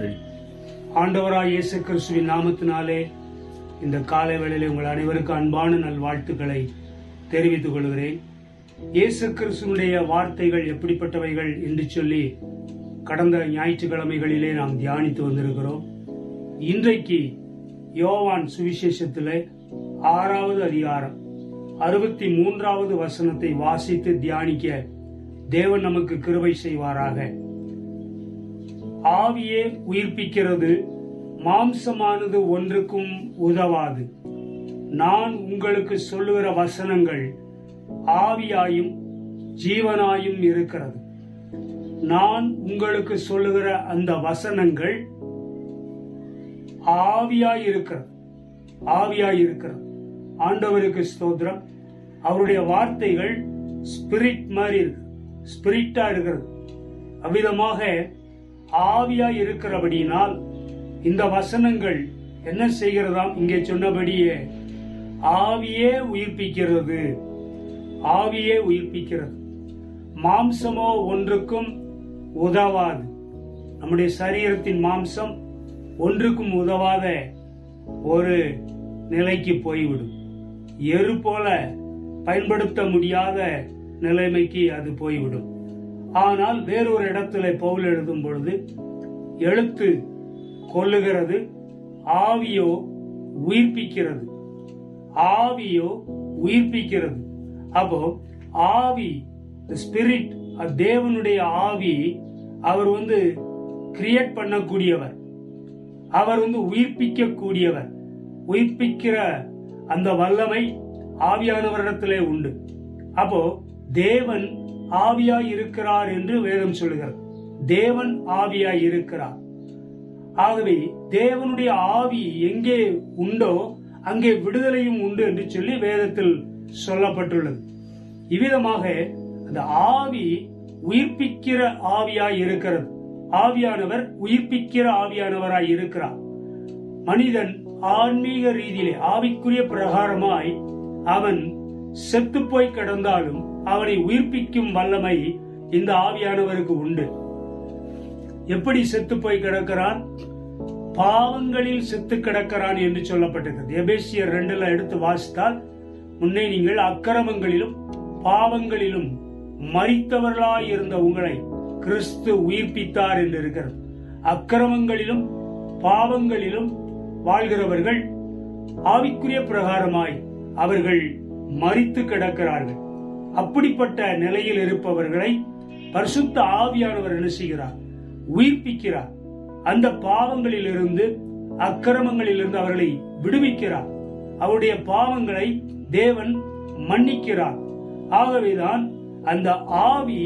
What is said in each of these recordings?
வாருங்கள். ஆண்டவராய் இயேசு கிறிஸ்துவின் நாமத்தினாலே இந்த காலை வேளையிலே உங்கள் அனைவருக்கும் அன்பான நல்வாழ்த்துக்களை தெரிவித்துக் கொள்கிறேன். இயேசு கிறிஸ்துவினுடைய வார்த்தைகள் எப்படிப்பட்டவைகள் என்று சொல்லி கடந்த ஞாயிற்றுக்கிழமைகளிலே நாம் தியானித்து வந்திருக்கிறோம். இன்றைக்கு யோவான் சுவிசேஷத்திலே 6வது அதிகாரம் 63வது வசனத்தை வாசித்து தியானிக்க தேவன் நமக்கு கிருபை செய்வாராக. ஆவியே உயிர்ப்பிக்கிறது, மாம்சமானது ஒன்றுக்கும் உதவாது. நான் உங்களுக்கு சொல்லுகிற வசனங்கள் ஆவியாயும் ஜீவனாயும் இருக்கிறது. நான் உங்களுக்கு சொல்லுகிற அந்த வசனங்கள் ஆவியாய் இருக்கிறது. ஆண்டவருக்கு ஸ்தோத்திரம். அவருடைய வார்த்தைகள் ஸ்பிரிட் மாதிரி இருக்கு, ஸ்பிரிட்டா இருக்கிறது. அவ்விதமாக ஆவியாய் இருக்கிறபடியினால் இந்த வசனங்கள் என்ன செய்கிறதாம்? இங்கே சொன்னபடியே ஆவியே உயிர்ப்பிக்கிறது. மாம்சமோ ஒன்றுக்கும் உதவாது. நம்முடைய சரீரத்தின் மாம்சம் ஒன்றுக்கும் உதவாத ஒரு நிலைக்கு போய்விடும். எரு போல பயன்படுத்த முடியாத நிலைமைக்கு அது போய்விடும். ஆனால் வேறொரு இடத்துல பவுல் எழுதும் பொழுது, எழுத்து கொல்லுகிறது, ஆவியோ உயிர்ப்பிக்கிறது. அப்போ ஆவி, ஸ்பிரிட், தேவனுடைய ஆவி, அவர் கிரியேட் பண்ணக்கூடியவர், அவர் உயிர்ப்பிக்க கூடியவர். உயிர்ப்பிக்கிற அந்த வல்லமை ஆவியானவரிடத்திலே உண்டு. அப்போ தேவன் ஆவியாய் இருக்கிறார் என்று வேதம் சொல்லுகிறது. தேவன் ஆவியாய் இருக்கிறார். ஆகவே தேவனுடைய ஆவி எங்கே உண்டோ அங்கே விடுதலையும் உண்டு என்று சொல்லி வேதத்தில் சொல்லப்பட்டுள்ளது. இவ்விதமாக அந்த ஆவி உயிர்ப்பிக்கிற ஆவியாய் இருக்கிறது. ஆவியானவர் உயிர்ப்பிக்கிற ஆவியானவராய் இருக்கிறார். மனிதன் ஆன்மீக ரீதியிலே ஆவிக்குரிய பிரகாரமாய் அவன் செத்து போய் கிடந்தாலும் அவனை உயிர்ப்பிக்கும் வல்லமை இந்த ஆவியானவருக்கு உண்டு. எப்படி செத்து போய் கிடக்கிறான்? பாவங்களில் செத்து கிடக்கிறான் என்று சொல்லப்பட்டிருக்கிறது. எபேசியர் 2 எடுத்து வாசித்தால், முன்னே நீங்கள் அக்கிரமங்களிலும் பாவங்களிலும் மரித்தவர்களாய் இருந்த உங்களை கிறிஸ்து உயிர்ப்பித்தார் என்று இருக்கிறது. அக்கிரமங்களிலும் பாவங்களிலும் வாழ்கிறவர்கள் ஆவிக்குரிய பிரகாரமாய் அவர்கள் மரித்து கிடக்கிறார்கள். அப்படிப்பட்ட நிலையில் இருப்பவர்களை பரிசுத்த ஆவியானவர் என்ன செய்கிறார்? உயிர்ப்பிக்கிறார். அந்த பாவங்களில் இருந்து, அக்கிரமங்களில் இருந்து அவர்களை விடுவிக்கிறார். அவருடைய பாவங்களை தேவன் மன்னிக்கிறார். ஆகவேதான் அந்த ஆவி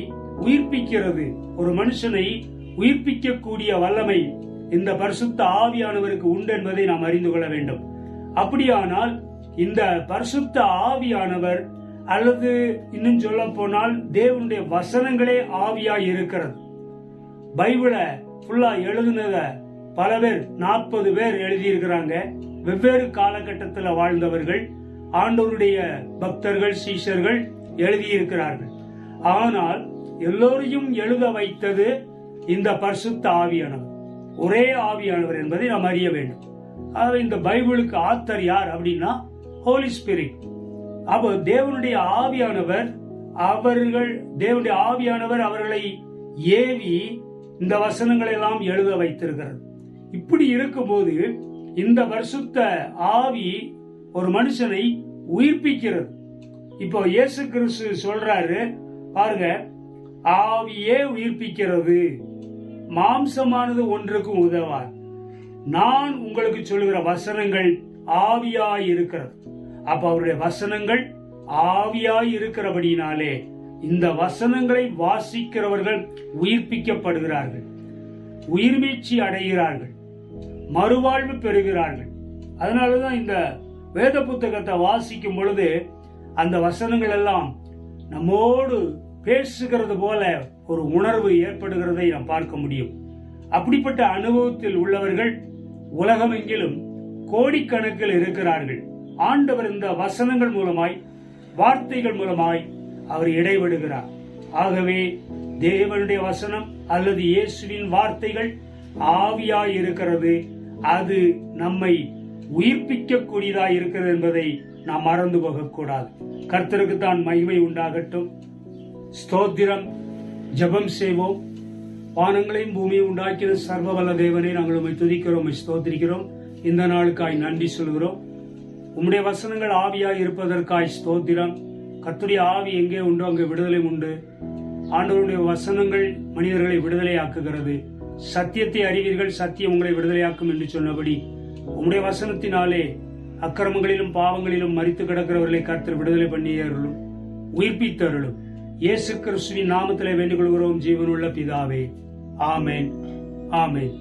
உயிர்ப்பிக்கிறது. ஒரு மனுஷனை உயிர்ப்பிக்க கூடிய வல்லமை இந்த பரிசுத்த ஆவியானவருக்கு உண்டு என்பதை நாம் அறிந்து கொள்ள வேண்டும். அப்படியானால் இந்த பரிசுத்த ஆவியானவர், அல்லது இன்னும் சொல்ல போனால் தேவனுடைய வசனங்களே ஆவியாய் இருக்கிறது. பைபிளை ஃபுல்லா எழுதுனத பல பேர், 40 பேர் எழுதியிருக்கிறாங்க. வெவ்வேறு காலகட்டத்தில் வாழ்ந்தவர்கள், ஆண்டவருடைய பக்தர்கள், சீஷர்கள் எழுதியிருக்கிறார்கள். ஆனால் எல்லோரையும் எழுத வைத்தது இந்த பரிசுத்த ஆவியானவர், ஒரே ஆவியானவர் என்பதை நாம் அறிய வேண்டும். இந்த பைபிளுக்கு ஆத்தர் யார் அப்படின்னா ஹோலி ஸ்பிரிட். அப்போ தேவனுடைய ஆவியானவர் அவர்களை ஏவி இந்த வசனங்களை எல்லாம் எழுத வைத்திருக்கிறது. இப்படி இருக்கும்போது இந்த பரிசுத்த ஆவி ஒரு மனுஷனை உயிர்ப்பிக்கிறது. இப்போ இயேசு கிறிஸ்து சொல்றாரு பாருங்க, ஆவியே உயிர்ப்பிக்கிறது, மாம்சமானது ஒன்றுக்கும் உதவாது. நான் உங்களுக்கு சொல்லுகிற வசனங்கள் ஆவியாய் இருக்கிறது. அப்ப அவருடைய வசனங்கள் ஆவியாய் இருக்கிறபடினாலே இந்த வசனங்களை வாசிக்கிறவர்கள் உயிர்ப்பிக்கப்படுகிறார்கள், உயிர்மீட்சி அடைகிறார்கள், மறுவாழ்வு பெறுகிறார்கள். அதனாலதான் இந்த வேத புத்தகத்தை வாசிக்கும் பொழுது அந்த வசனங்கள் எல்லாம் நம்மோடு பேசுகிறது போல ஒரு உணர்வு ஏற்படுகிறதை நாம் பார்க்க முடியும். அப்படிப்பட்ட அனுபவத்தில் உள்ளவர்கள் உலகமெங்கிலும் கோடிக்கணக்கில் இருக்கிறார்கள். ஆண்டவர் இந்த வசனங்கள் மூலமாய், வார்த்தைகள் மூலமாய் அவர் இடைவிடுகிறார். ஆகவே தேவனுடைய வசனம் அல்லது இயேசுவின் வார்த்தைகள் ஆவியாய் இருக்கிறது. அது நம்மை உயிர்ப்பிக்க கூடியதாய் இருக்கிறது என்பதை நாம் மறந்து போகக்கூடாது. கர்த்தருக்கு தான் மகிமை உண்டாகட்டும். ஸ்தோத்திரம். ஜெபம் செய்வோம். வானங்களையும் பூமியை உண்டாக்கின சர்வ வல்ல தேவனை நாங்கள் உம்மை துதிக்கிறோம், ஸ்தோத்திரிக்கிறோம். இந்த நாளுக்காய் நன்றி சொல்கிறோம். உம்முடைய வசனங்கள் ஆவியாய் இருப்பதற்காய் ஸ்தோத்திரம். கர்த்தருடைய ஆவி எங்கே உண்டோ அங்கே விடுதலை உண்டு. ஆண்டவருடைய வசனங்கள் மனிதர்களை விடுதலை ஆக்குகிறது. சத்தியத்தை அறிவீர்கள், சத்தியம் உங்களை விடுதலையாக்கும் என்று சொன்னபடி உம்முடைய வசனத்தினாலே அக்கிரமங்களிலும் பாவங்களிலும் மரித்து கிடக்கிறவர்களை கர்த்தர் விடுதலை பண்ணியருளும், உயிர்ப்பித்தருளும். இயேசு கிறிஸ்துவின் நாமத்திலே வேண்டிக் கொள்கிறோம் ஜீவனுள்ள பிதாவே. ஆமேன், ஆமேன்.